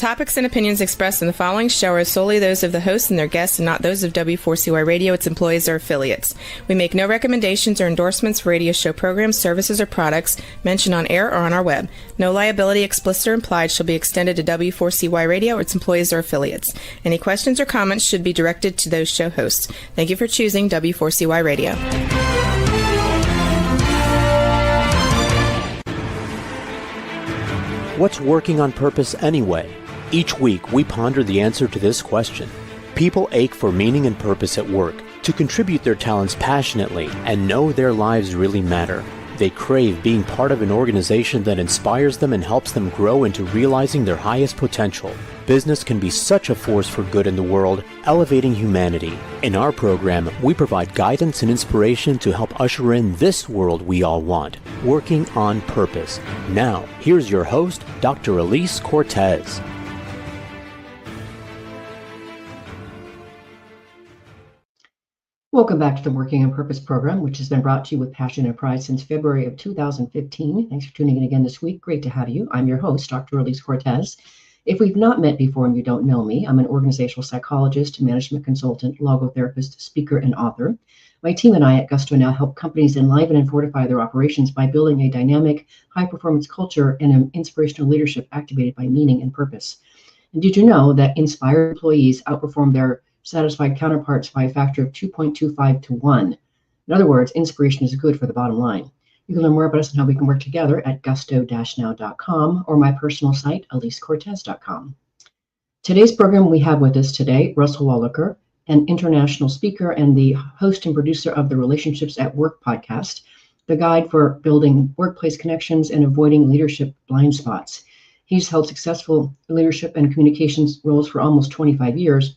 topics and opinions expressed in the following show are solely those of the hosts and their guests and not those of W4CY Radio, its employees, or affiliates. We make no recommendations or endorsements for radio show programs, services, or products mentioned on air or on our web. No liability, explicit or implied, shall be extended to W4CY Radio or its employees or affiliates. Any questions or comments should be directed to those show hosts. Thank you for choosing W4CY Radio. What's working on purpose anyway? Each week, we ponder the answer to this question. People ache for meaning and purpose at work, to contribute their talents passionately and know their lives really matter. They crave being part of an organization that inspires them and helps them grow into realizing their highest potential. Business can be such a force for good in the world, elevating humanity. In our program, we provide guidance and inspiration to help usher in this world we all want, working on purpose. Now, here's your host, Dr. Alise Cortez. Welcome back to the Working on Purpose program, which has been brought to you with passion and pride since February of 2015. Thanks for tuning in again this week. Great to have you. I'm your host, Dr. Alise Cortez. If we've not met before and you don't know me, I'm an organizational psychologist, management consultant, logotherapist, speaker, and author. My team and I at Gusto now help companies enliven and fortify their operations by building a dynamic, high-performance culture and an inspirational leadership activated by meaning and purpose. And did you know that inspired employees outperform their satisfied counterparts by a factor of 2.25 to 1? In other words, inspiration is good for the bottom line. You can learn more about us and how we can work together at gusto-now.com or my personal site, alisecortez.com. Today's program, we have with us today Russel Lolacher, an international speaker and the host and producer of the Relationships at Work podcast, the guide for building workplace connections and avoiding leadership blind spots. He's held successful leadership and communications roles for almost 25 years,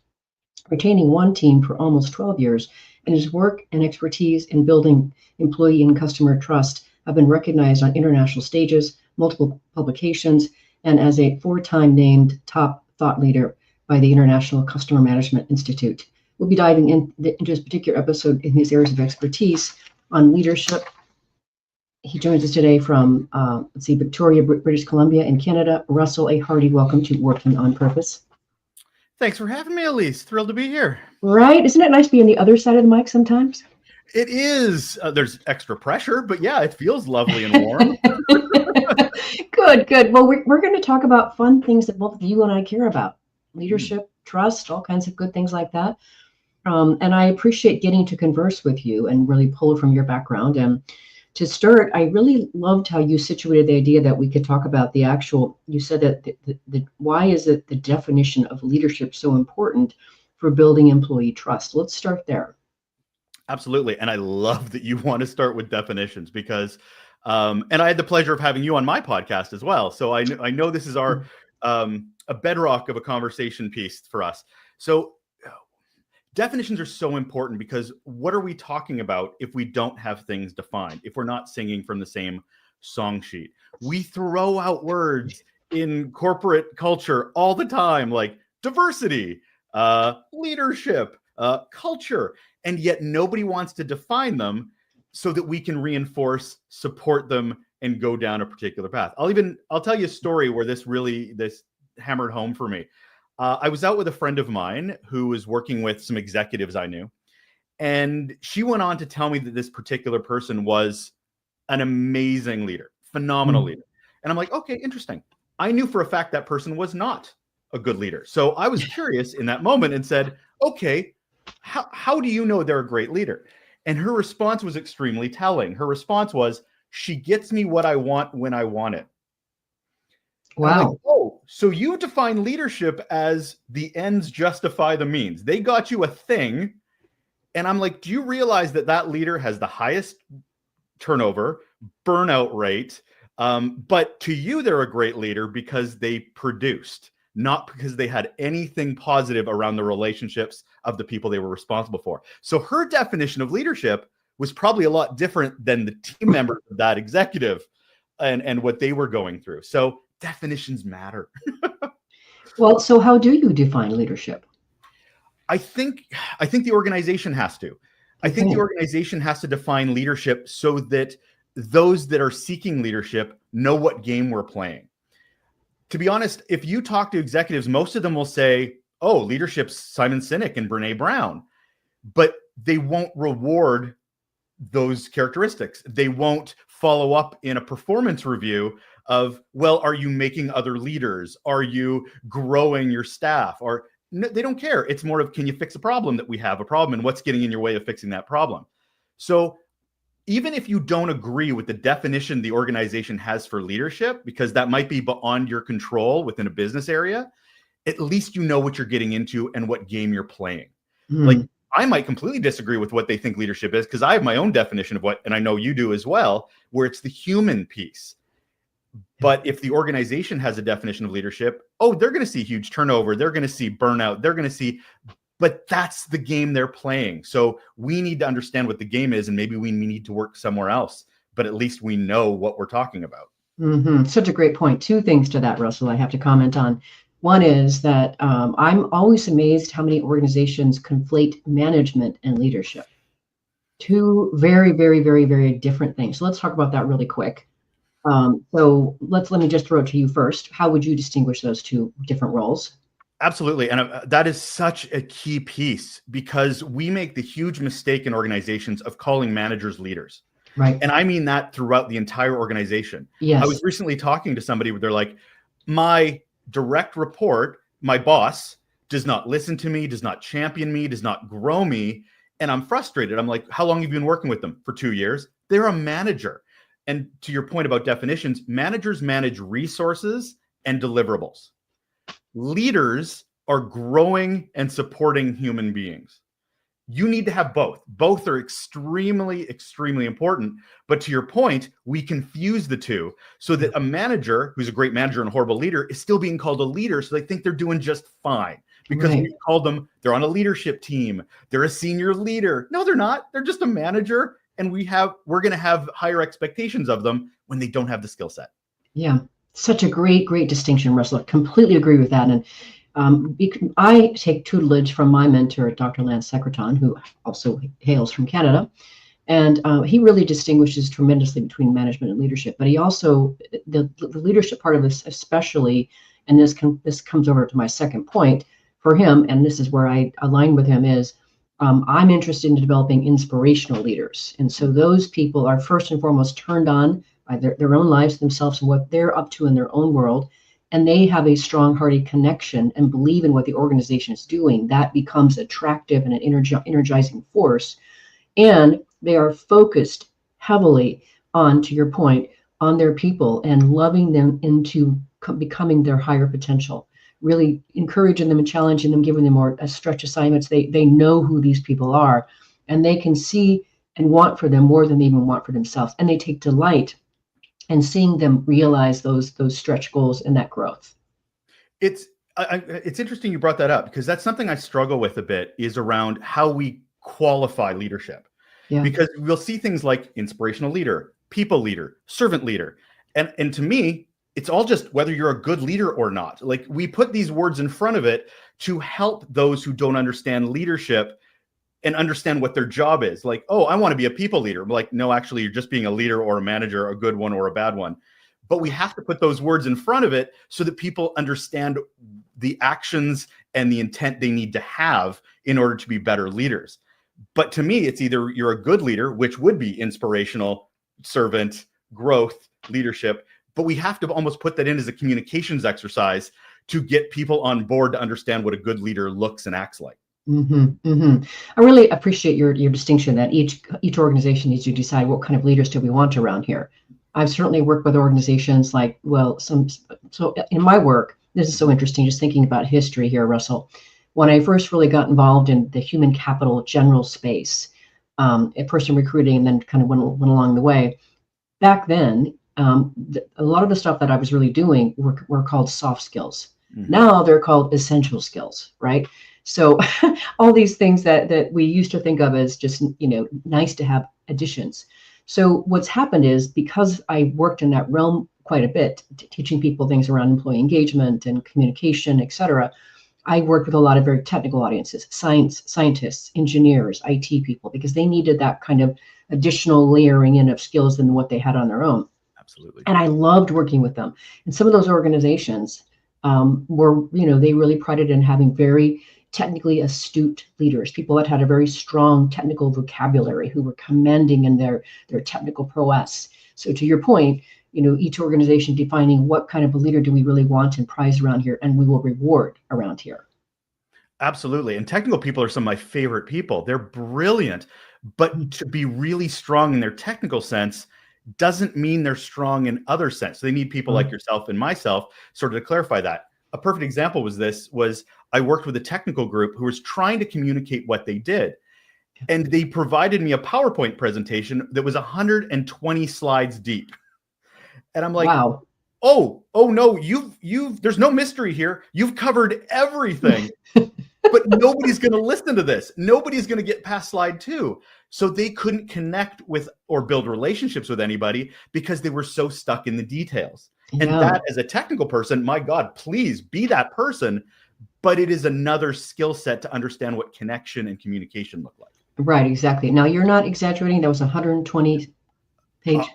retaining one team for almost 12 years, and his work and expertise in building employee and customer trust have been recognized on international stages, multiple publications, and as a 4-time named top thought leader by the International Customer Management Institute. We'll be diving into this particular episode in his areas of expertise on leadership. He joins us today from, Victoria, British Columbia in Canada. Russell, a hearty welcome to Working on Purpose. Thanks for having me, Alise. Thrilled to be here. Right? Isn't it nice being on the other side of the mic sometimes? It is. There's extra pressure, but yeah, it feels lovely and warm. Good. Well, we're going to talk about fun things that both you and I care about. Leadership, trust, all kinds of good things like that. And I appreciate getting to converse with you and really pull from your background. And to start, I really loved how you situated the idea that we could talk about the actual, you said that the why is it the definition of leadership so important for building employee trust? Let's start there. Absolutely. And I love that you want to start with definitions because, and I had the pleasure of having you on my podcast as well. So I know this is our, a bedrock of a conversation piece for us. So definitions are so important because what are we talking about if we don't have things defined, if we're not singing from the same song sheet? We throw out words in corporate culture all the time, like diversity, leadership, culture, and yet nobody wants to define them so that we can reinforce, support them, and go down a particular path. I'll tell you a story where this hammered home for me. I was out with a friend of mine who was working with some executives I knew, and she went on to tell me that this particular person was an amazing leader, phenomenal leader. And I'm like, okay, interesting. I knew for a fact that person was not a good leader. So I was curious in that moment and said, okay, how do you know they're a great leader? And her response was extremely telling. Her response was, she gets me what I want when I want it. Wow. Like, oh, so you define leadership as the ends justify the means. They got you a thing. And I'm like, do you realize that leader has the highest turnover, burnout rate? But to you, they're a great leader because they produced, not because they had anything positive around the relationships of the people they were responsible for. So her definition of leadership was probably a lot different than the team members of that executive and what they were going through. So definitions matter. Well, so how do you define leadership? I think the organization has to. I think the organization has to define leadership so that those that are seeking leadership know what game we're playing. To be honest, if you talk to executives, most of them will say, oh, leadership's Simon Sinek and Brene Brown, but they won't reward those characteristics. They won't follow up in a performance review of, well, are you making other leaders? Are you growing your staff? Or no, they don't care. It's more of, can you fix a problem that we have a problem, and what's getting in your way of fixing that problem? So even if you don't agree with the definition the organization has for leadership, because that might be beyond your control within a business area, at least you know what you're getting into and what game you're playing. Like, I might completely disagree with what they think leadership is, because I have my own definition of what, and I know you do as well, where it's the human piece. But if the organization has a definition of leadership, oh, they're going to see huge turnover. They're going to see burnout. They're going to see, but that's the game they're playing. So we need to understand what the game is, and maybe we need to work somewhere else, but at least we know what we're talking about. Such a great point. Two things to that, Russell, I have to comment on. One is that I'm always amazed how many organizations conflate management and leadership. Two very, very, very, very different things. So let's talk about that really quick. So let me just throw it to you first. How would you distinguish those two different roles? Absolutely. And that is such a key piece, because we make the huge mistake in organizations of calling managers leaders. Right. And I mean that throughout the entire organization. Yes. I was recently talking to somebody where they're like, my direct report, my boss, does not listen to me, does not champion me, does not grow me. And I'm frustrated. I'm like, how long have you been working with them? For 2 years. They're a manager. And to your point about definitions, managers manage resources and deliverables. Leaders are growing and supporting human beings. You need to have both. Both are extremely, extremely important. But to your point, we confuse the two, so that a manager who's a great manager and a horrible leader is still being called a leader. So they think they're doing just fine, because we called them, they're on a leadership team. They're a senior leader. No, they're not. They're just a manager. And we're going to have higher expectations of them when they don't have the skill set. Yeah. Such a great, great distinction, Russell. I completely agree with that. And I take tutelage from my mentor, Dr. Lance Secreton, who also hails from Canada. And he really distinguishes tremendously between management and leadership. But he also, the leadership part of this especially, and this comes over to my second point for him, and this is where I align with him, is I'm interested in developing inspirational leaders. And so those people are first and foremost turned on by their own lives themselves and what they're up to in their own world. And they have a strong, hearty connection and believe in what the organization is doing. That becomes attractive and an energizing force. And they are focused heavily on, to your point, on their people and loving them into becoming their higher potential. Really encouraging them and challenging them, giving them more stretch assignments. They know who these people are, and they can see and want for them more than they even want for themselves. And they take delight in seeing them realize those stretch goals and that growth. It's interesting you brought that up, because that's something I struggle with a bit, is around how we qualify leadership. Yeah. Because we'll see things like inspirational leader, people leader, servant leader. And to me, it's all just whether you're a good leader or not. Like, we put these words in front of it to help those who don't understand leadership and understand what their job is. Like, oh, I want to be a people leader. I'm like, no, actually, you're just being a leader or a manager, a good one or a bad one. But we have to put those words in front of it so that people understand the actions and the intent they need to have in order to be better leaders. But to me, it's either you're a good leader, which would be inspirational, servant, growth, leadership. But we have to almost put that in as a communications exercise to get people on board to understand what a good leader looks and acts like. I really appreciate your distinction that each organization needs to decide what kind of leaders do we want around here. I've certainly worked with organizations like, so in my work, this is so interesting, just thinking about history here, Russell. When I first really got involved in the human capital general space, at first in recruiting and then kind of went along the way, back then, a lot of the stuff that I was really doing were called soft skills. Now they're called essential skills, right? So all these things that we used to think of as just, nice to have additions. So what's happened is, because I worked in that realm quite a bit, teaching people things around employee engagement and communication, et cetera, I worked with a lot of very technical audiences, scientists, engineers, IT people, because they needed that kind of additional layering in of skills than what they had on their own. Absolutely. And I loved working with them. And some of those organizations were, they really prided in having very technically astute leaders, people that had a very strong technical vocabulary, who were commending in their technical prowess. So to your point, each organization defining what kind of a leader do we really want and prize around here, and we will reward around here. Absolutely. And technical people are some of my favorite people. They're brilliant, but to be really strong in their technical sense doesn't mean they're strong in other sense. They need people like yourself and myself sort of to clarify that. A perfect example was I worked with a technical group who was trying to communicate what they did. And they provided me a PowerPoint presentation that was 120 slides deep. And I'm like, wow. Oh no, there's no mystery here. You've covered everything. But nobody's going to listen to this. Nobody's going to get past slide 2. So they couldn't connect with or build relationships with anybody because they were so stuck in the details. Yeah. And that, as a technical person, my God, please be that person. But it is another skill set to understand what connection and communication look like. Right, exactly. Now, you're not exaggerating. That was 120 page.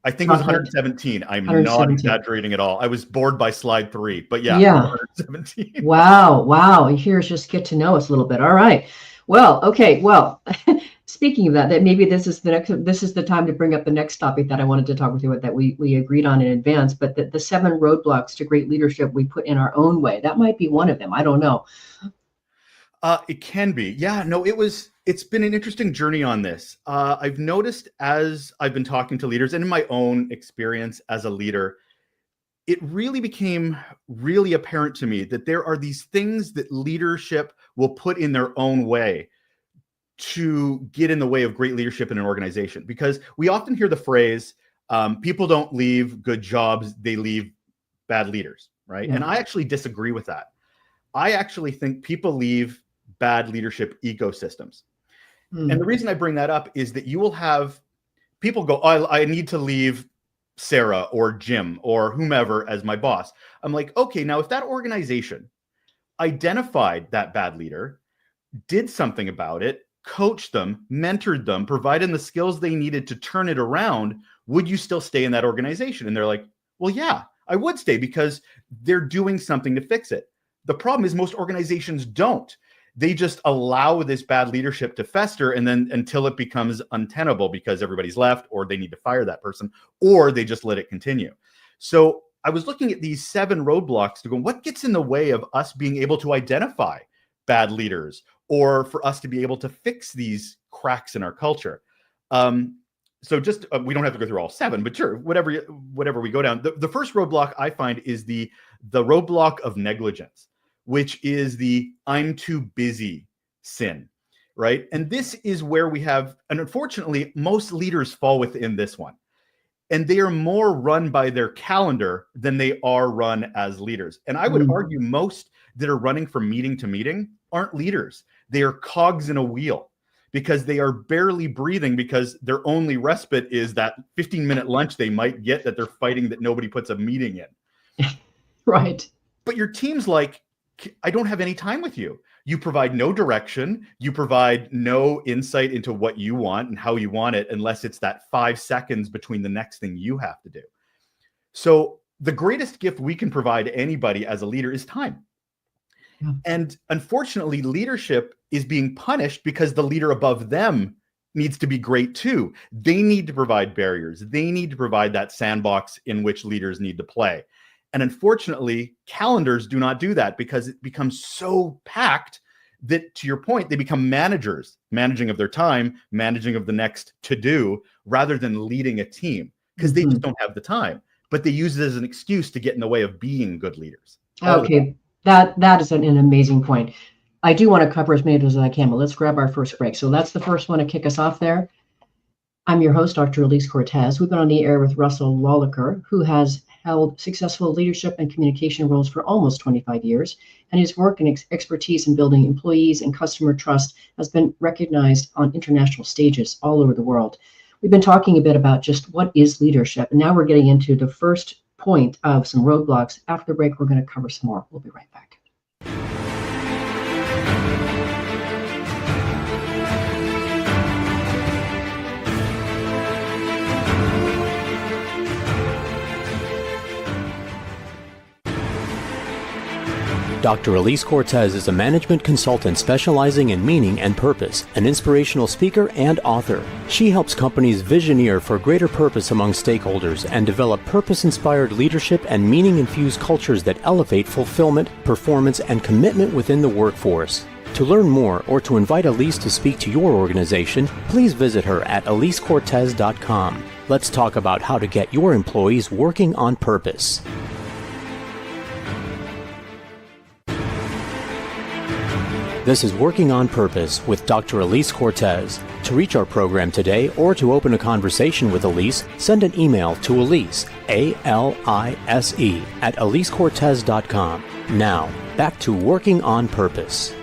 I think it was 117. I'm 117. Not exaggerating at all. I was bored by slide 3, but yeah. 117. Wow. Here's just get to know us a little bit. All right. Well, okay. Well, speaking of that maybe this is the time to bring up the next topic that I wanted to talk with you about, that we agreed on in advance, but the 7 roadblocks to great leadership we put in our own way. That might be one of them. I don't know. It can be. Yeah, no, it's been an interesting journey on this. I've noticed as I've been talking to leaders and in my own experience as a leader, it really became really apparent to me that there are these things that leadership will put in their own way to get in the way of great leadership in an organization. Because we often hear the phrase, people don't leave good jobs, they leave bad leaders, right? Yeah. And I actually disagree with that. I actually think people leave bad leadership ecosystems. And the reason I bring that up is that you will have people go, I need to leave Sarah or Jim or whomever as my boss. I'm like, okay, now if that organization identified that bad leader, did something about it, coached them, mentored them, provided the skills they needed to turn it around, would you still stay in that organization? And they're like, well, yeah, I would stay because they're doing something to fix it. The problem is most organizations don't. They just allow this bad leadership to fester, and then until it becomes untenable because everybody's left, or they need to fire that person, or they just let it continue. So I was looking at these 7 roadblocks to go, what gets in the way of us being able to identify bad leaders, or for us to be able to fix these cracks in our culture? So just, we don't have to go through all 7, but sure, whatever we go down. The first roadblock I find is the roadblock of negligence, which is the I'm too busy sin, right? And this is where we have, and unfortunately, most leaders fall within this one. And they are more run by their calendar than they are run as leaders. And I would argue most that are running from meeting to meeting aren't leaders. They are cogs in a wheel because they are barely breathing because their only respite is that 15-minute lunch they might get that they're fighting that nobody puts a meeting in. Right. But your team's like, I don't have any time with you. You provide no direction. You provide no insight into what you want and how you want it, unless it's that 5 seconds between the next thing you have to do. So the greatest gift we can provide anybody as a leader is time. Yeah. And unfortunately, leadership is being punished because the leader above them needs to be great too. They need to provide barriers. They need to provide that sandbox in which leaders need to play. And unfortunately, calendars do not do that because it becomes so packed that, to your point, they become managers, managing of their time, managing of the next to-do, rather than leading a team because they just don't have the time. But they use it as an excuse to get in the way of being good leaders. Okay, that is an amazing point. I do want to cover as many of those as I can, but let's grab our first break. So that's the first one to kick us off there. I'm your host, Dr. Alise Cortez. We've been on the air with Russel Lolacher, who has held successful leadership and communication roles for almost 25 years, and his work and expertise in building employees and customer trust has been recognized on international stages all over the world. We've been talking a bit about just what is leadership, and now we're getting into the first point of some roadblocks. After the break, we're going to cover some more. We'll be right back. Dr. Alise Cortez is a management consultant specializing in meaning and purpose, an inspirational speaker and author. She helps companies visioneer for greater purpose among stakeholders and develop purpose-inspired leadership and meaning-infused cultures that elevate fulfillment, performance, and commitment within the workforce. To learn more or to invite Alise to speak to your organization, please visit her at alisecortez.com. Let's talk about how to get your employees working on purpose. This is Working on Purpose with Dr. Alise Cortez. To reach our program today or to open a conversation with Alise, send an email to Alise, A-L-I-S-E, at alisecortez.com. Now, back to Working on Purpose.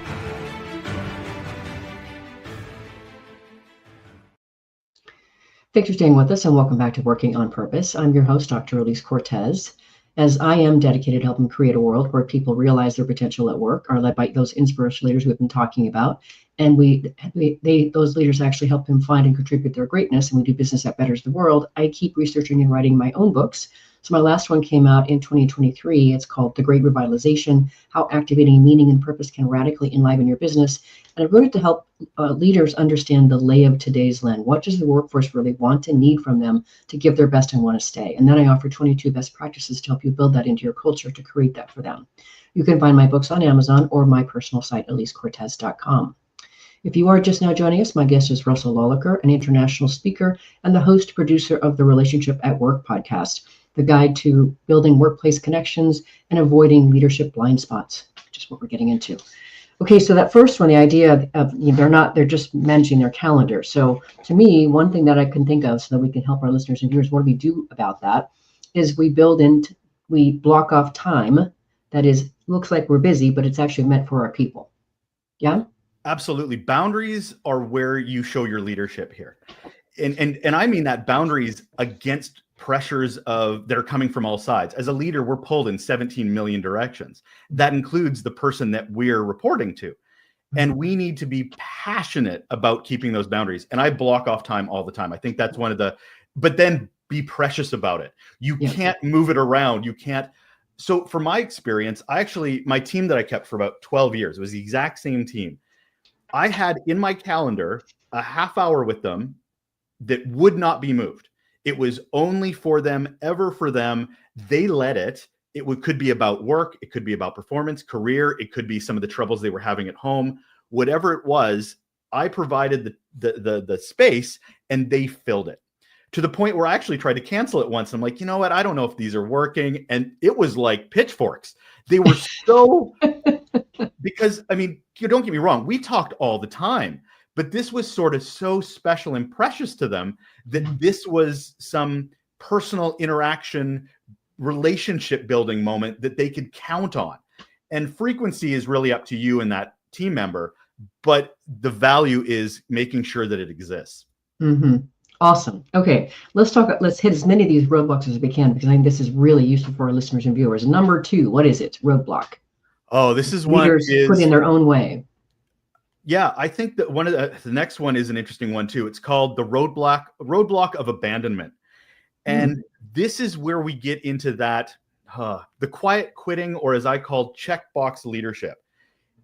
Thanks for staying with us and welcome back to Working on Purpose. I'm your host, Dr. Alise Cortez. As I am dedicated to helping create a world where people realize their potential at work, are led by those inspirational leaders we've been talking about, and those leaders actually help them find and contribute their greatness, and we do business that betters the world. I keep researching and writing my own books. So my last one came out in 2023. It's called The Great Revitalization: How Activating Meaning and Purpose Can Radically Enliven Your Business. And I wrote it to help leaders understand the lay of today's land. What does the workforce really want and need from them to give their best and want to stay? And then I offer 22 best practices to help you build that into your culture to create that for them. You can find my books on Amazon or my personal site, alisecortez.com. If you are just now joining us, my guest is Russel Lolacher, an international speaker and the host producer of the Relationship at Work podcast, the guide to building workplace connections and avoiding leadership blind spots, which is what we're getting into. Okay, so that first one, the idea of they're just managing their calendar. So to me, one thing that I can think of so that we can help our listeners and viewers, what do we do about that, is we block off time that looks like we're busy, but it's actually meant for our people. Yeah? Absolutely. Boundaries are where you show your leadership here. And I mean that boundaries against pressures that are coming from all sides. As a leader, we're pulled in 17 million directions. That includes the person that we're reporting to. And we need to be passionate about keeping those boundaries. And I block off time all the time. I think that's but then be precious about it. You can't move it around. You can't. So from my experience, my team that I kept for about 12 years, it was the exact same team. I had in my calendar a half hour with them that would not be moved. It was only for them, ever for them. They led it. Could be about work. It could be about performance, career. It could be some of the troubles they were having at home. Whatever it was, I provided the space and they filled it to the point where I actually tried to cancel it once. I'm like, you know what? I don't know if these are working. And it was like pitchforks. They were so, because, I mean, don't get me wrong. We talked all the time. But this was sort of so special and precious to them that this was some personal interaction, relationship building moment that they could count on. And frequency is really up to you and that team member, but the value is making sure that it exists. Mm-hmm. Awesome. Okay, let's hit as many of these roadblocks as we can, because I think this is really useful for our listeners and viewers. Number 2, what is it? Roadblock. Oh, this is leaders put in their own way. Yeah, I think that one of the next one is an interesting one too. It's called the roadblock of abandonment. And this is where we get into that, the quiet quitting, or as I call, checkbox leadership.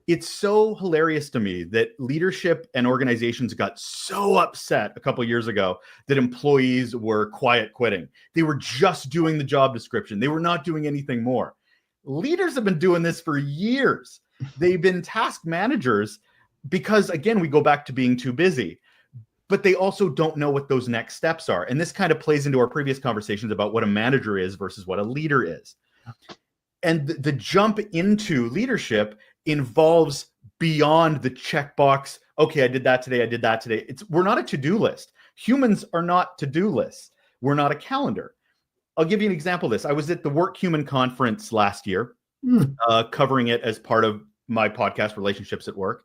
It's so hilarious to me that leadership and organizations got so upset a couple of years ago that employees were quiet quitting. They were just doing the job description. They were not doing anything more. Leaders have been doing this for years. They've been task managers because, again, we go back to being too busy, but they also don't know what those next steps are. And this kind of plays into our previous conversations about what a manager is versus what a leader is. And the jump into leadership involves beyond the checkbox. Okay, I did that today. We're not a to-do list. Humans are not to-do lists. We're not a calendar. I'll give you an example of this. I was at the Work Human Conference last year, covering it as part of my podcast, Relationships at Work.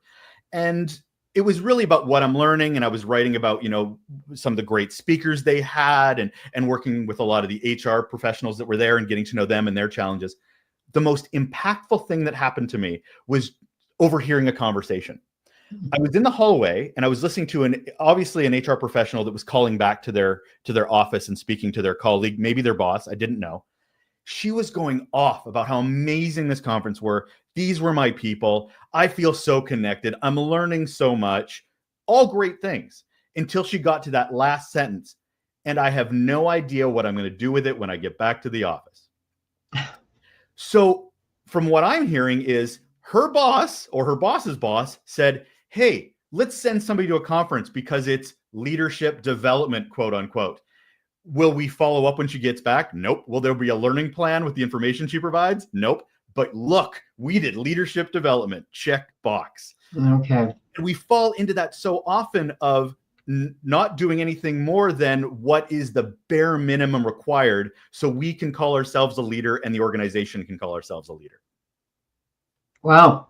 And it was really about what I'm learning. And I was writing about, some of the great speakers they had and working with a lot of the HR professionals that were there and getting to know them and their challenges. The most impactful thing that happened to me was overhearing a conversation. I was in the hallway and I was listening to obviously an HR professional that was calling back to their office and speaking to their colleague, maybe their boss. I didn't know. She was going off about how amazing this conference were. These were my people. I feel so connected. I'm learning so much. All great things until she got to that last sentence. And I have no idea what I'm going to do with it when I get back to the office. So from what I'm hearing is her boss or her boss's boss said, hey, let's send somebody to a conference because it's leadership development, quote unquote. Will we follow up when she gets back? Nope. Will there be a learning plan with the information she provides? Nope. But look, we did leadership development. Check box. Okay. And we fall into that so often of not doing anything more than what is the bare minimum required so we can call ourselves a leader and the organization can call ourselves a leader. Wow.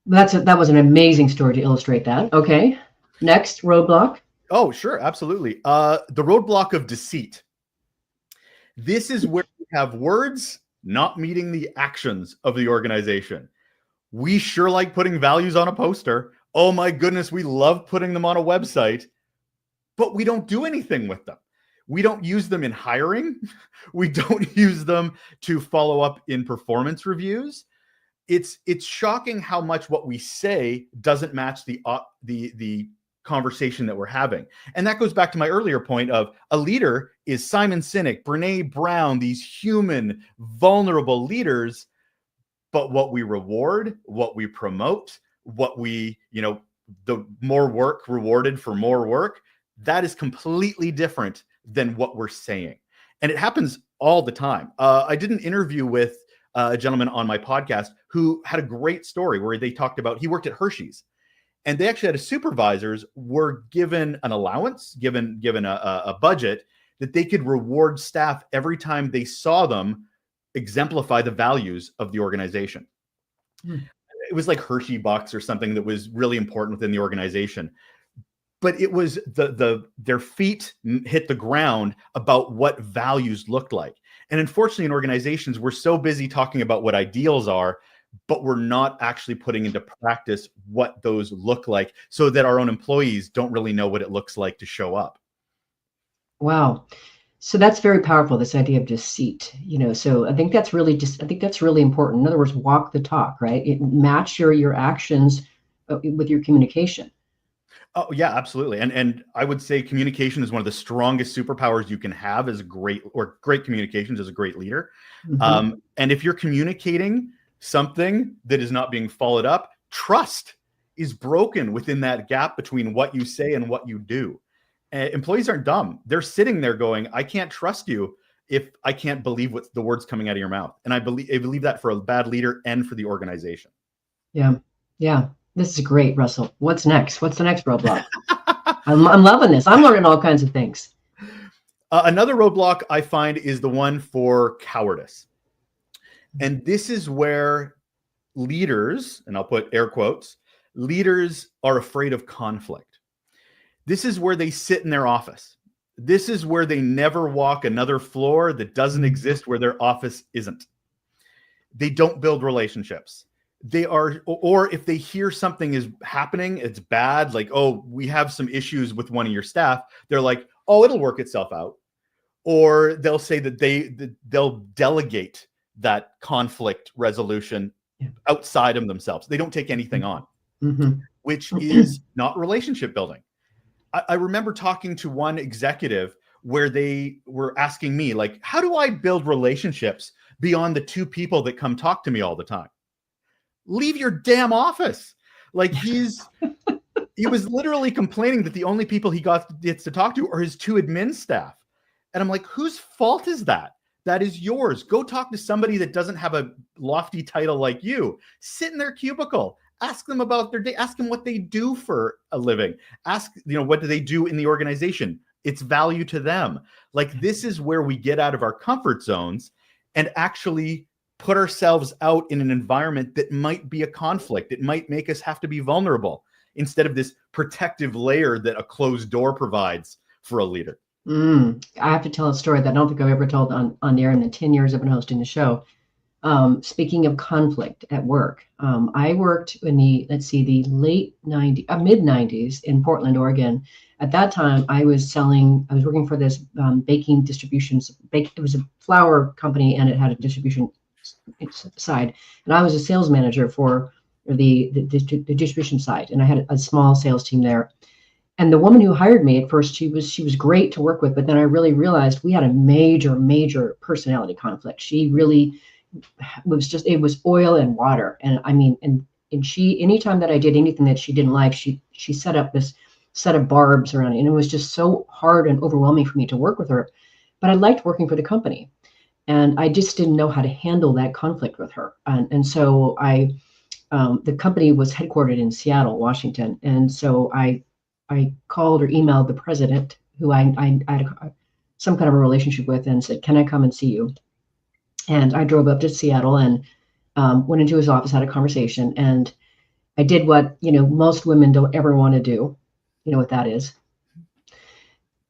That was an amazing story to illustrate that. Okay. Next, roadblock. Oh, sure. Absolutely. The roadblock of deceit. This is where we have words not meeting the actions of the organization. We sure like putting values on a poster. Oh my goodness, we love putting them on a website, but we don't do anything with them. We don't use them in hiring. We don't use them to follow up in performance reviews. It's shocking how much what we say doesn't match the conversation that we're having. And that goes back to my earlier point of a leader is Simon Sinek, Brene Brown, these human, vulnerable leaders. But what we reward, what we promote, what we, the more work rewarded for more work, that is completely different than what we're saying. And it happens all the time. I did an interview with a gentleman on my podcast who had a great story where they talked about, he worked at Hershey's. And they actually had supervisors were given an allowance, given a budget that they could reward staff every time they saw them exemplify the values of the organization. It was like Hershey Bucks or something that was really important within the organization. But it was their feet hit the ground about what values looked like. And unfortunately, in organizations, we're so busy talking about what ideals are, but we're not actually putting into practice what those look like so that our own employees don't really know what it looks like to show up. Wow. So that's very powerful, this idea of deceit, so I think that's really important. In other words, walk the talk, right? Match your actions with your communication. Oh yeah, absolutely. And I would say communication is one of the strongest superpowers you can have as great communications as a great leader. Mm-hmm. And if you're communicating something that is not being followed up, trust is broken within that gap between what you say and what you do. Employees aren't dumb. They're sitting there going, I can't trust you if I can't believe what the words coming out of your mouth. And I believe that for a bad leader and for the organization. Yeah. Yeah. This is great, Russell. What's next? What's the next roadblock? I'm loving this. I'm learning all kinds of things. Another roadblock I find is the one for cowardice. And this is where leaders, and I'll put air quotes, leaders are afraid of conflict. This is where they sit in their office. This is where they never walk another floor that doesn't exist where their office isn't. They don't build relationships. Or if they hear something is happening, it's bad, like, oh, we have some issues with one of your staff, they're like, oh, it'll work itself out. Or they'll say that they'll delegate that conflict resolution outside of themselves. They don't take anything on, which is not relationship building. I remember talking to one executive where they were asking me, like, how do I build relationships beyond the two people that come talk to me all the time? Leave your damn office. Like he was literally complaining that the only people he gets to talk to are his two admin staff. And I'm like, whose fault is that? That is yours. Go talk to somebody that doesn't have a lofty title like you. Sit in their cubicle. Ask them about their day. Ask them what they do for a living. Ask, what do they do in the organization? It's value to them. Like, this is where we get out of our comfort zones and actually put ourselves out in an environment that might be a conflict. It might make us have to be vulnerable instead of this protective layer that a closed door provides for a leader. I have to tell a story that I don't think I've ever told on air in the 10 years I've been hosting the show. Speaking of conflict at work, I worked in the late 90s, mid 90s in Portland, Oregon. At that time, I was working for this baking distribution. It was a flour company, and it had a distribution side. And I was a sales manager for the distribution side, and I had a small sales team there. And the woman who hired me at first, she was great to work with, but then I really realized we had a major personality conflict. She really it was oil and water. And I mean, and she, anytime that I did anything that she didn't like, she set up this set of barbs around it. And it was just so hard and overwhelming for me to work with her. But I liked working for the company. And I just didn't know how to handle that conflict with her. And so the company was headquartered in Seattle, Washington. And so I called or emailed the president, who I had some kind of a relationship with, and said, "Can I come and see you?" And I drove up to Seattle and went into his office, had a conversation, and I did what, most women don't ever want to do. You know what that is.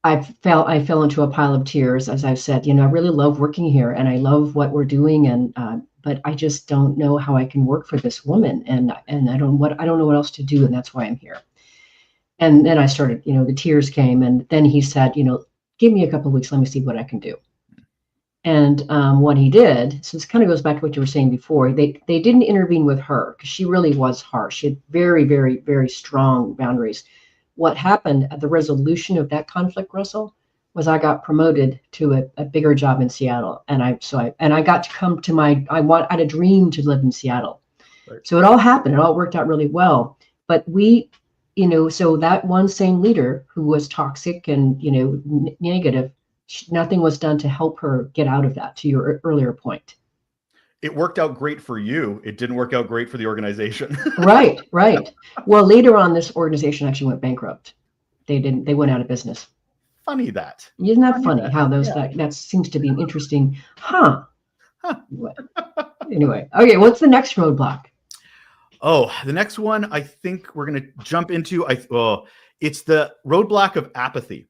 I fell into a pile of tears, as I've said. I really love working here, and I love what we're doing, and but I just don't know how I can work for this woman, and I don't know what else to do, and that's why I'm here. And then I started, the tears came, and then he said, "Give me a couple of weeks, let me see what I can do." And what he did, so this kind of goes back to what you were saying before, they didn't intervene with her because she really was harsh. She had very, very, very strong boundaries. What happened at the resolution of that conflict, Russell, was I got promoted to a bigger job in Seattle. And I got to come to I had a dream to live in Seattle. Right. So it all happened. It all worked out really well. But so that one same leader who was toxic and, negative, nothing was done to help her get out of that, to your earlier point. It worked out great for you. It didn't work out great for the organization. Right. Well, later on, this organization actually went bankrupt. They went out of business. Funny that. Isn't that funny how that seems to be an interesting, Anyway, okay, what's the next roadblock? Oh, the next one I think we're going to jump into, it's the roadblock of apathy.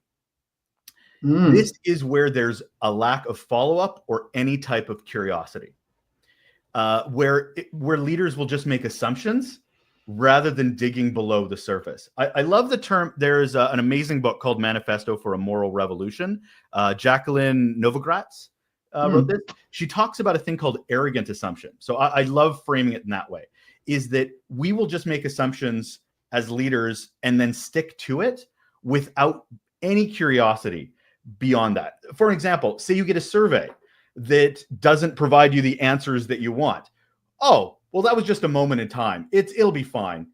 This is where there's a lack of follow-up or any type of curiosity, where leaders will just make assumptions rather than digging below the surface. I love the term. There's an amazing book called Manifesto for a Moral Revolution. Jacqueline Novogratz wrote this. She talks about a thing called arrogant assumption. So I love framing it in that way, is that we will just make assumptions as leaders and then stick to it without any curiosity beyond that. For example, say you get a survey that doesn't provide you the answers that you want. Oh, well, that was just a moment in time. It'll be fine.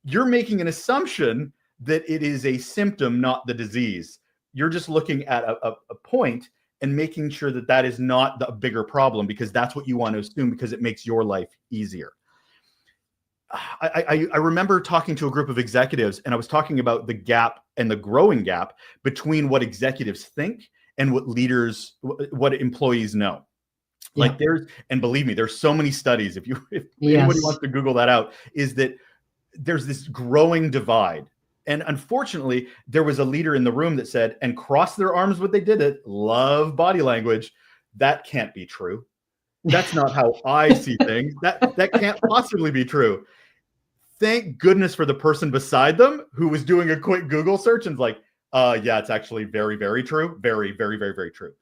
You're making an assumption that it is a symptom, not the disease. You're just looking at a point and making sure that is not the bigger problem, because that's what you want to assume because it makes your life easier. I remember talking to a group of executives, and I was talking about the gap and the growing gap between what executives think and what employees know. Yeah. Like and believe me, there's so many studies. If anybody wants to Google that out, is that there's this growing divide. And unfortunately, there was a leader in the room that said, and crossed their arms when they did it, love body language. That can't be true. That's not how I see things. That can't possibly be true. Thank goodness for the person beside them who was doing a quick Google search and was like, yeah, it's actually very, very true. Very, very, very, very true.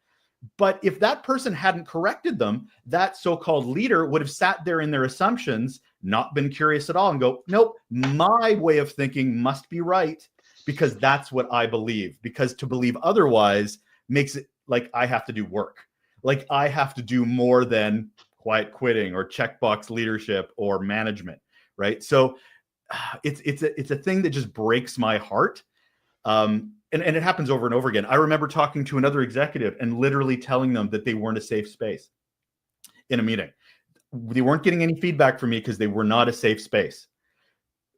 But if that person hadn't corrected them, that so-called leader would have sat there in their assumptions, not been curious at all, and go, nope, my way of thinking must be right because that's what I believe. Because to believe otherwise makes it like I have to do work. Like I have to do more than quiet quitting or checkbox leadership or management, right? So it's a thing that just breaks my heart. And it happens over and over again. I remember talking to another executive and literally telling them that they weren't a safe space in a meeting. They weren't getting any feedback from me because they were not a safe space.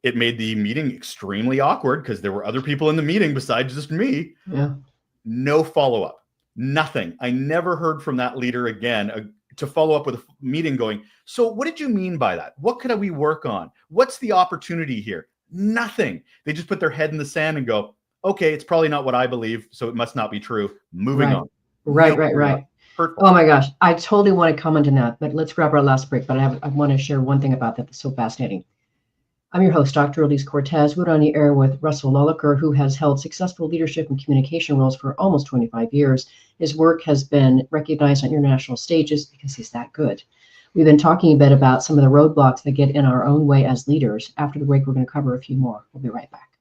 It made the meeting extremely awkward because there were other people in the meeting besides just me. Yeah. No follow-up. Nothing. I never heard from that leader again to follow up with a meeting going, so what did you mean by that? What could we work on? What's the opportunity here? Nothing. They just put their head in the sand and go, okay, it's probably not what I believe, so it must not be true. Moving on. Right. Hurtful. Oh my gosh, I totally want to comment on that, but let's grab our last break. But I want to share one thing about that that's so fascinating. I'm your host, Dr. Alise Cortez. We're on the air with Russel Lolacher, who has held successful leadership and communication roles for almost 25 years. His work has been recognized on international stages because he's that good. We've been talking a bit about some of the roadblocks that get in our own way as leaders. After the break, we're going to cover a few more. We'll be right back.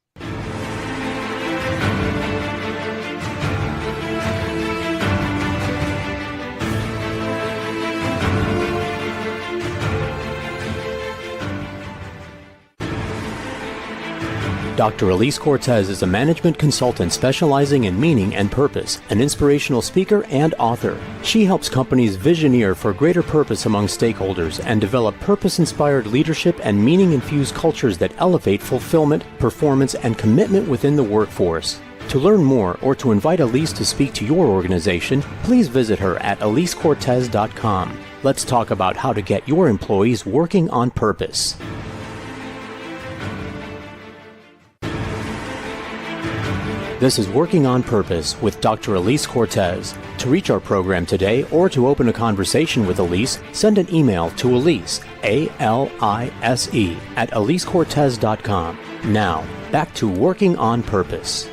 Dr. Alise Cortez is a management consultant specializing in meaning and purpose, an inspirational speaker and author. She helps companies visioneer for greater purpose among stakeholders and develop purpose-inspired leadership and meaning-infused cultures that elevate fulfillment, performance, and commitment within the workforce. To learn more or to invite Alise to speak to your organization, please visit her at alisecortez.com. Let's talk about how to get your employees working on purpose. This is Working on Purpose with Dr. Alise Cortez. To reach our program today or to open a conversation with Alise, send an email to Alise, A-L-I-S-E, at alisecortez.com. Now, back to Working on Purpose.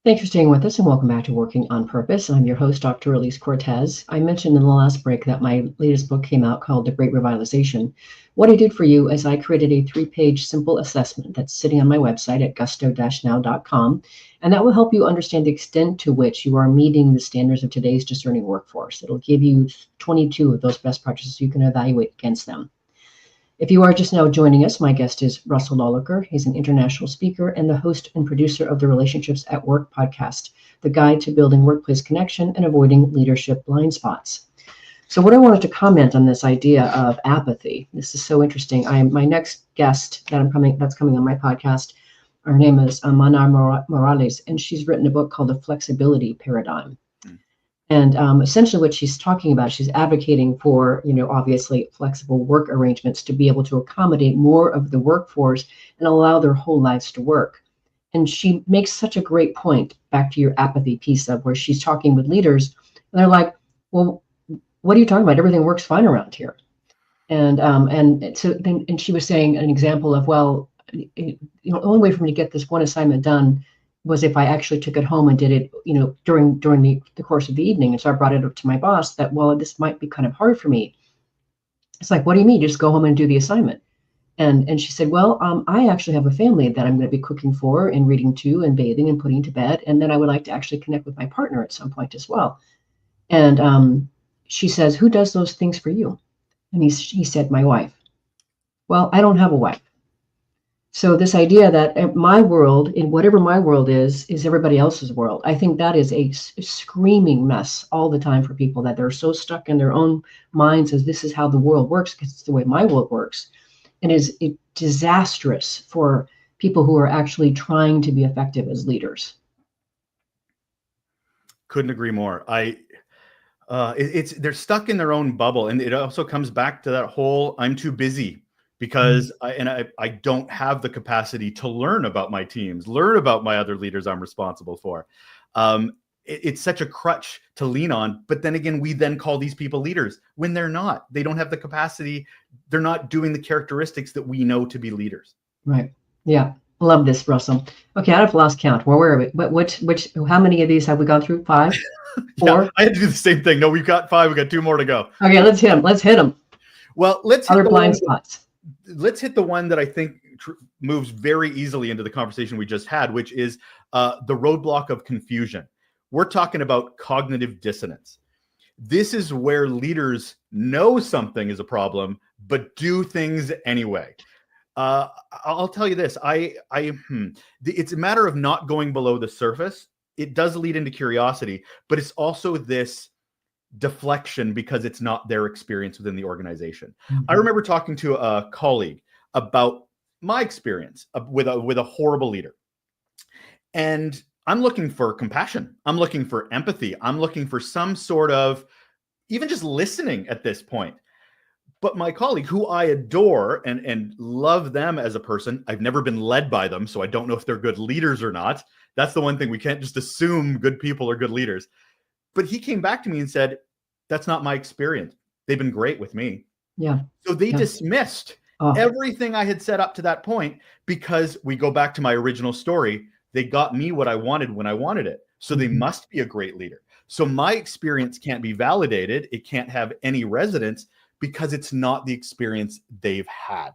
Thanks for staying with us and welcome back to Working on Purpose. I'm your host, Dr. Alise Cortez. I mentioned in the last break that my latest book came out called The Great Revitalization. What I did for you is I created a 3-page simple assessment that's sitting on my website at gusto-now.com, and that will help you understand the extent to which you are meeting the standards of today's discerning workforce. It'll give you 22 of those best practices so you can evaluate against them. If you are just now joining us, my guest is Russel Lolacher. He's an international speaker and the host and producer of the Relationships at Work podcast, the guide to building workplace connection and avoiding leadership blind spots. So what I wanted to comment on this idea of apathy, this is so interesting. My next guest that's coming on my podcast, her name is Manar Morales, and she's written a book called The Flexibility Paradigm. And essentially what she's talking about, she's advocating for, obviously flexible work arrangements to be able to accommodate more of the workforce and allow their whole lives to work. And she makes such a great point, back to your apathy piece of where she's talking with leaders, and they're like, well, what are you talking about? Everything works fine around here. And she was saying an example of, well, the only way for me to get this one assignment done was if I actually took it home and did it, during the course of the evening. And so I brought it up to my boss that, well, this might be kind of hard for me. It's like, what do you mean? Just go home and do the assignment. And she said, well, I actually have a family that I'm going to be cooking for and reading to and bathing and putting to bed. And then I would like to actually connect with my partner at some point as well. And she says, who does those things for you? And he said, my wife. Well, I don't have a wife. So this idea that my world, in whatever my world is everybody else's world. I think that is a screaming mess all the time for people, that they're so stuck in their own minds as this is how the world works because it's the way my world works. And is disastrous for people who are actually trying to be effective as leaders. Couldn't agree more. They're stuck in their own bubble. And it also comes back to that whole, I'm too busy. Because I don't have the capacity to learn about my teams, learn about my other leaders I'm responsible for. It's such a crutch to lean on. But then again, we then call these people leaders when they're not. They don't have the capacity. They're not doing the characteristics that we know to be leaders. Right. Yeah. Love this, Russell. Okay, I've lost count. Well, where are we? But how many of these have we gone through? 5? 4? Yeah, I had to do the same thing. No, we've got 5. We've got 2 more to go. Okay, let's hit them. Well, let's hit other blind spots. Let's hit the one that I think moves very easily into the conversation we just had, which is the roadblock of confusion. We're talking about cognitive dissonance. This is where leaders know something is a problem, but do things anyway. I'll tell you this. It's a matter of not going below the surface. It does lead into curiosity, but it's also this deflection because it's not their experience within the organization. Mm-hmm. I remember talking to a colleague about my experience with a horrible leader. And I'm looking for compassion. I'm looking for empathy. I'm looking for some sort of even just listening at this point. But my colleague, who I adore and love them as a person, I've never been led by them, so I don't know if they're good leaders or not. That's the one thing. We can't just assume good people are good leaders. But he came back to me and said, that's not my experience. They've been great with me. Yeah. So they dismissed everything I had set up to that point, because we go back to my original story. They got me what I wanted when I wanted it. So they must be a great leader. So my experience can't be validated. It can't have any resonance because it's not the experience they've had.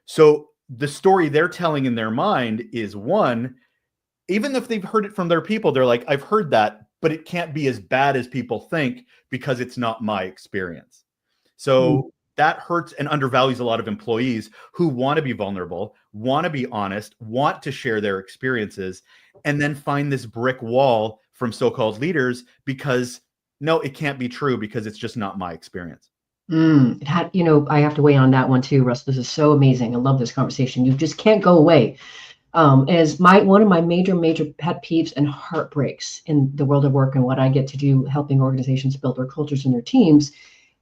So the story they're telling in their mind is one, even if they've heard it from their people, they're like, I've heard that, but it can't be as bad as people think because it's not my experience. So that hurts and undervalues a lot of employees who want to be vulnerable, want to be honest, want to share their experiences, and then find this brick wall from so-called leaders because, no, it can't be true because it's just not my experience. I have to weigh on that one too, Russ. This is so amazing. I love this conversation. You just can't go away. As one of my major pet peeves and heartbreaks in the world of work and what I get to do helping organizations build their cultures and their teams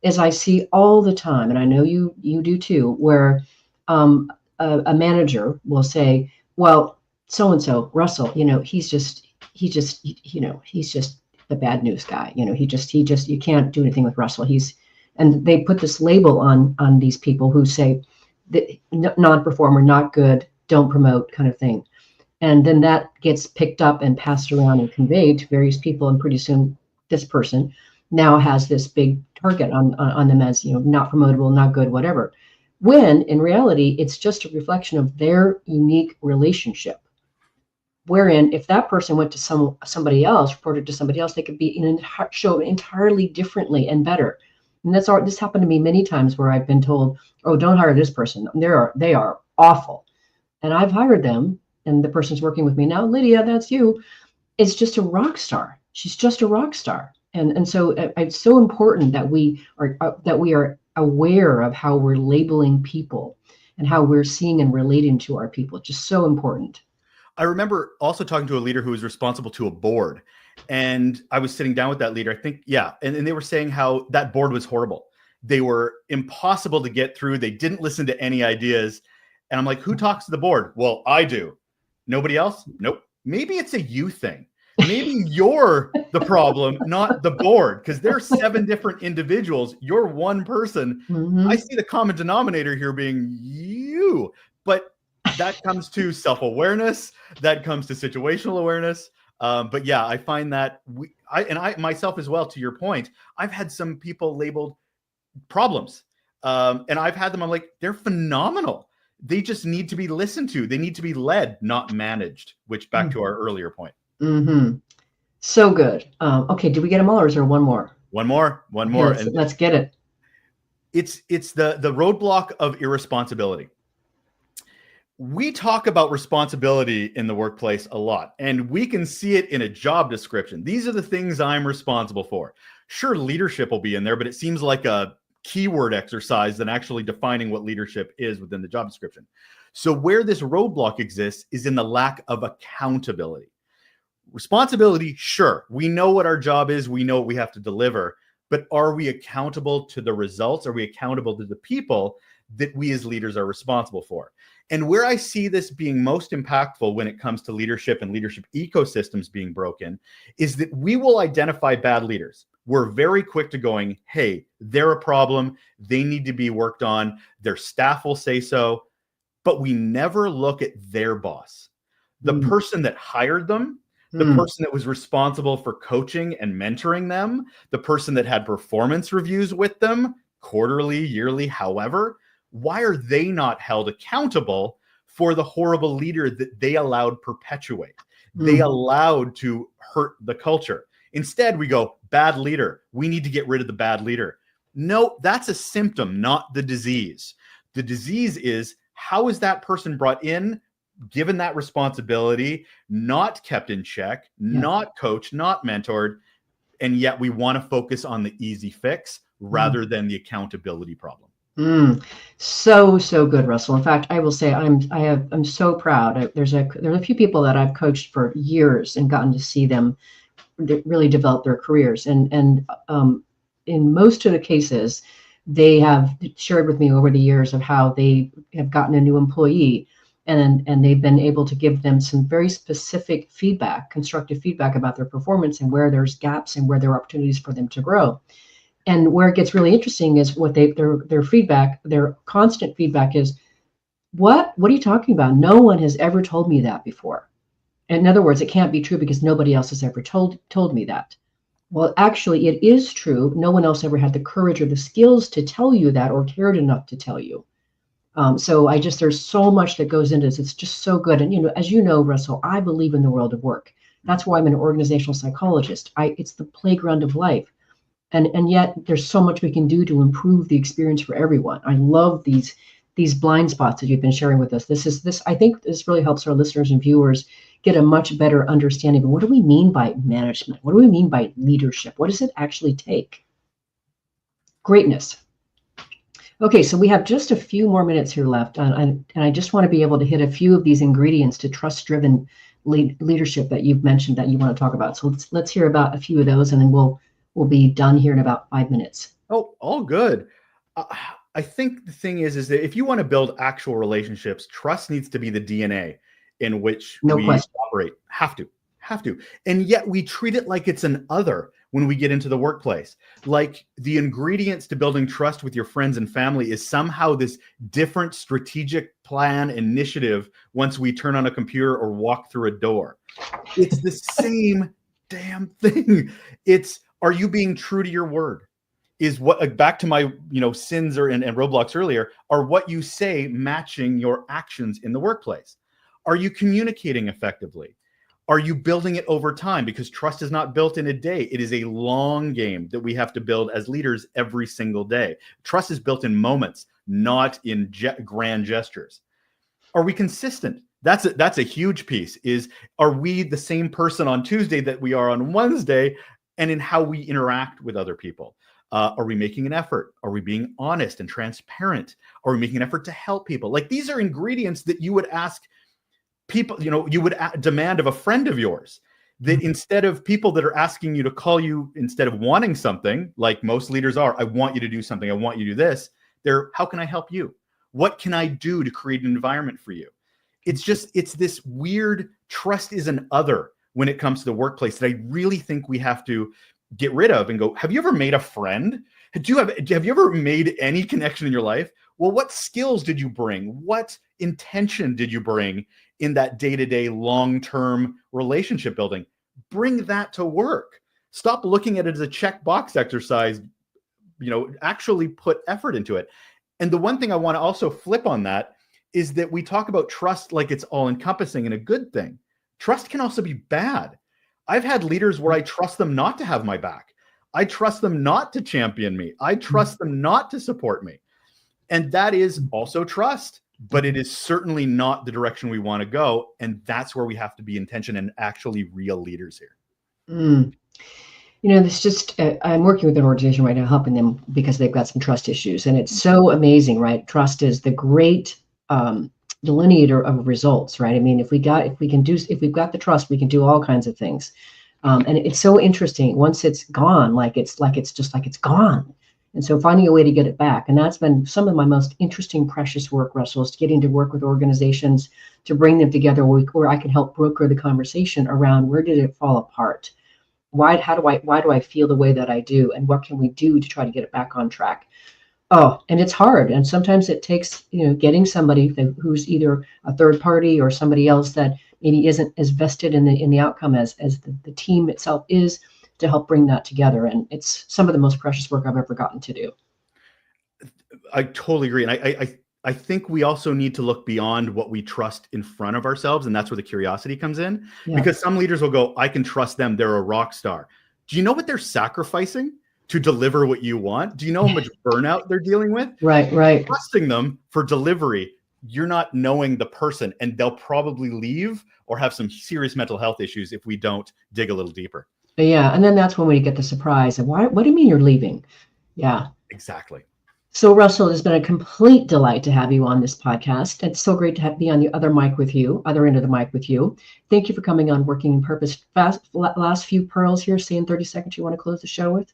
is I see all the time, and I know you do too, where a manager will say, well, so-and-so, Russell, he's just the bad news guy. You can't do anything with Russell. And they put this label on these people who say that non-performer, not good, don't promote kind of thing. And then that gets picked up and passed around and conveyed to various people. And pretty soon this person now has this big target on them as, not promotable, not good, whatever. When in reality, it's just a reflection of their unique relationship. Wherein if that person went to somebody else, reported to somebody else, they could be shown entirely differently and better. And this happened to me many times where I've been told, oh, don't hire this person. They are awful. And I've hired them, and the person's working with me now. Lydia, that's you. It's just a rock star. She's just a rock star. And so it's so important that we are aware of how we're labeling people and how we're seeing and relating to our people. It's just so important. I remember also talking to a leader who was responsible to a board. And I was sitting down with that leader, I think, and they were saying how that board was horrible. They were impossible to get through. They didn't listen to any ideas. And I'm like, who talks to the board? Well, I do. Nobody else? Nope. Maybe it's a you thing. Maybe you're the problem, not the board, because there's 7 different individuals. You're one person. I see the common denominator here being you. But that comes to self-awareness. That comes to situational awareness. But yeah, I find that I myself as well, to your point, I've had some people labeled problems. And I've had them, I'm like, they're phenomenal. They just need to be listened to. They need to be led, not managed, which back to our earlier point. So good. Okay. Did we get them all, or is there one more? One more. Yeah, let's get it. It's the roadblock of irresponsibility. We talk about responsibility in the workplace a lot, and we can see it in a job description. These are the things I'm responsible for. Sure, leadership will be in there, but it seems like a keyword exercise than actually defining what leadership is within the job description. So where this roadblock exists is in the lack of accountability. Responsibility, sure, we know what our job is, we know what we have to deliver, but are we accountable to the results? Are we accountable to the people that we as leaders are responsible for? And where I see this being most impactful when it comes to leadership and leadership ecosystems being broken is that we will identify bad leaders. We're very quick to going, hey, they're a problem. They need to be worked on. Their staff will say so. But we never look at their boss, the person that hired them, the person that was responsible for coaching and mentoring them, the person that had performance reviews with them, quarterly, yearly, however. Why are they not held accountable for the horrible leader that they allowed perpetuate? They allowed to hurt the culture. Instead, we go, bad leader. We need to get rid of the bad leader. No, that's a symptom, not the disease. The disease is, how is that person brought in, given that responsibility, not kept in check, not coached, not mentored, and yet we want to focus on the easy fix rather than the accountability problem. So good, Russell. In fact, I will say I'm so proud. There's a few people that I've coached for years and gotten to see them really develop their careers. And in most of the cases, they have shared with me over the years of how they have gotten a new employee, and they've been able to give them some very specific feedback, constructive feedback about their performance and where there's gaps and where there are opportunities for them to grow. And where it gets really interesting is what their feedback, their constant feedback is, what are you talking about? No one has ever told me that before. And in other words, it can't be true because nobody else has ever told me that. Well, actually, it is true. No one else ever had the courage or the skills to tell you that or cared enough to tell you. So there's so much that goes into this. It's just so good. And, as you know, Russell, I believe in the world of work. That's why I'm an organizational psychologist. It's the playground of life. And yet there's so much we can do to improve the experience for everyone. I love these blind spots that you've been sharing with us. I think this really helps our listeners and viewers get a much better understanding of what do we mean by management? What do we mean by leadership? What does it actually take? Greatness. Okay, so we have just a few more minutes here left, and I just want to be able to hit a few of these ingredients to trust-driven leadership that you've mentioned that you want to talk about. So let's hear about a few of those, and then we'll be done here in about 5 minutes. Oh, all good. I think the thing is that if you want to build actual relationships, trust needs to be the DNA in which we operate. Have to. And yet we treat it like it's an other when we get into the workplace. Like the ingredients to building trust with your friends and family is somehow this different strategic plan initiative once we turn on a computer or walk through a door. It's the same damn thing. Are you being true to your word? Is what, back to my sins and roadblocks earlier, are what you say matching your actions in the workplace? Are you communicating effectively? Are you building it over time? Because trust is not built in a day. It is a long game that we have to build as leaders every single day. Trust is built in moments, not in grand gestures. Are we consistent? That's a huge piece. Are we the same person on Tuesday that we are on Wednesday, and in how we interact with other people? Are we making an effort? Are we being honest and transparent? Are we making an effort to help people? Like, these are ingredients that you would ask people, you would demand of a friend of yours, that instead of people that are asking you to call you, instead of wanting something, like most leaders are, I want you to do something, I want you to do this, how can I help you? What can I do to create an environment for you? It's this weird trust is an other when it comes to the workplace that I really think we have to get rid of and go, have you ever made a friend? Have you ever made any connection in your life? Well, what skills did you bring? What intention did you bring in that day-to-day long-term relationship building? Bring that to work. Stop looking at it as a checkbox exercise. Actually put effort into it. And the one thing I want to also flip on that is that we talk about trust like it's all-encompassing and a good thing. Trust can also be bad. I've had leaders where I trust them not to have my back. I trust them not to champion me. I trust them not to support me. And that is also trust, but it is certainly not the direction we want to go. And that's where we have to be intention and actually real leaders here. I'm working with an organization right now, helping them because they've got some trust issues. And it's so amazing, right? Trust is the great delineator of results, right? I mean, if we've got the trust, we can do all kinds of things. And it's so interesting. Once it's gone, it's gone. And so finding a way to get it back. And that's been some of my most interesting, precious work, Russell, is getting to work with organizations to bring them together where I can help broker the conversation around where did it fall apart? Why do I feel the way that I do? And what can we do to try to get it back on track? Oh, and it's hard. And sometimes it takes, getting somebody who's either a third party or somebody else that maybe isn't as vested in the outcome as the team itself is, to help bring that together. And it's some of the most precious work I've ever gotten to do. I totally agree. And I think we also need to look beyond what we trust in front of ourselves. And that's where the curiosity comes in. Yeah. Because some leaders will go, I can trust them. They're a rock star. Do you know what they're sacrificing to deliver what you want? Do you know how much burnout they're dealing with? Right. Trusting them for delivery, you're not knowing the person, and they'll probably leave or have some serious mental health issues if we don't dig a little deeper. Yeah, and then that's when we get the surprise of what do you mean you're leaving? Yeah, exactly. So Russell, it's been a complete delight to have you on this podcast. It's so great to be on the other end of the mic with you. Thank you for coming on Working in Purpose. Last few pearls here. Say in 30 seconds you want to close the show with.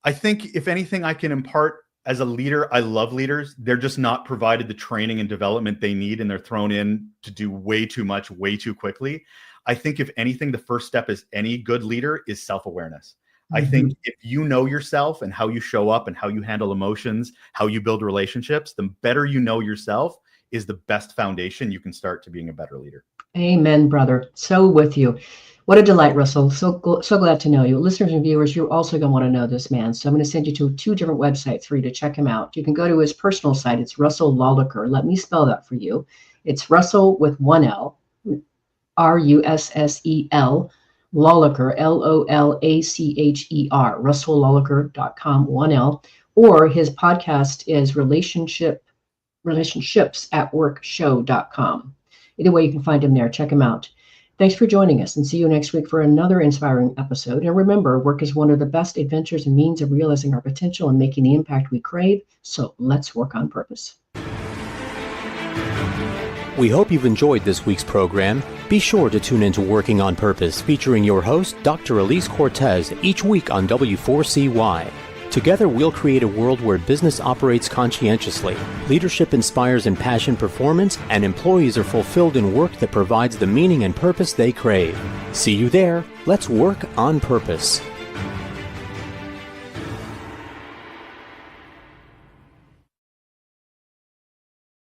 I think if anything I can impart as a leader, I love leaders. They're just not provided the training and development they need, and they're thrown in to do way too much, way too quickly. I think if anything, the first step is any good leader is self-awareness. I think if you know yourself and how you show up and how you handle emotions, how you build relationships, the better you know yourself is the best foundation you can start to being a better leader. Amen, brother. So with you. What a delight, Russell. So glad to know you. Listeners and viewers, you're also going to want to know this man. So I'm going to send you to 2 different websites for you to check him out. You can go to his personal site. It's Russel Lolacher. Let me spell that for you. It's Russell with 1 L, Russel, Lolacher, Lolacher, RusselLolacher.com, 1 L. Or his podcast is relationshipsatworkshow.com. Either way, you can find him there. Check him out. Thanks for joining us, and see you next week for another inspiring episode. And remember, work is one of the best adventures and means of realizing our potential and making the impact we crave. So let's work on purpose. We hope you've enjoyed this week's program. Be sure to tune into Working on Purpose, featuring your host, Dr. Alise Cortez, each week on W4CY. Together, we'll create a world where business operates conscientiously, leadership inspires impassioned performance, and employees are fulfilled in work that provides the meaning and purpose they crave. See you there. Let's work on purpose.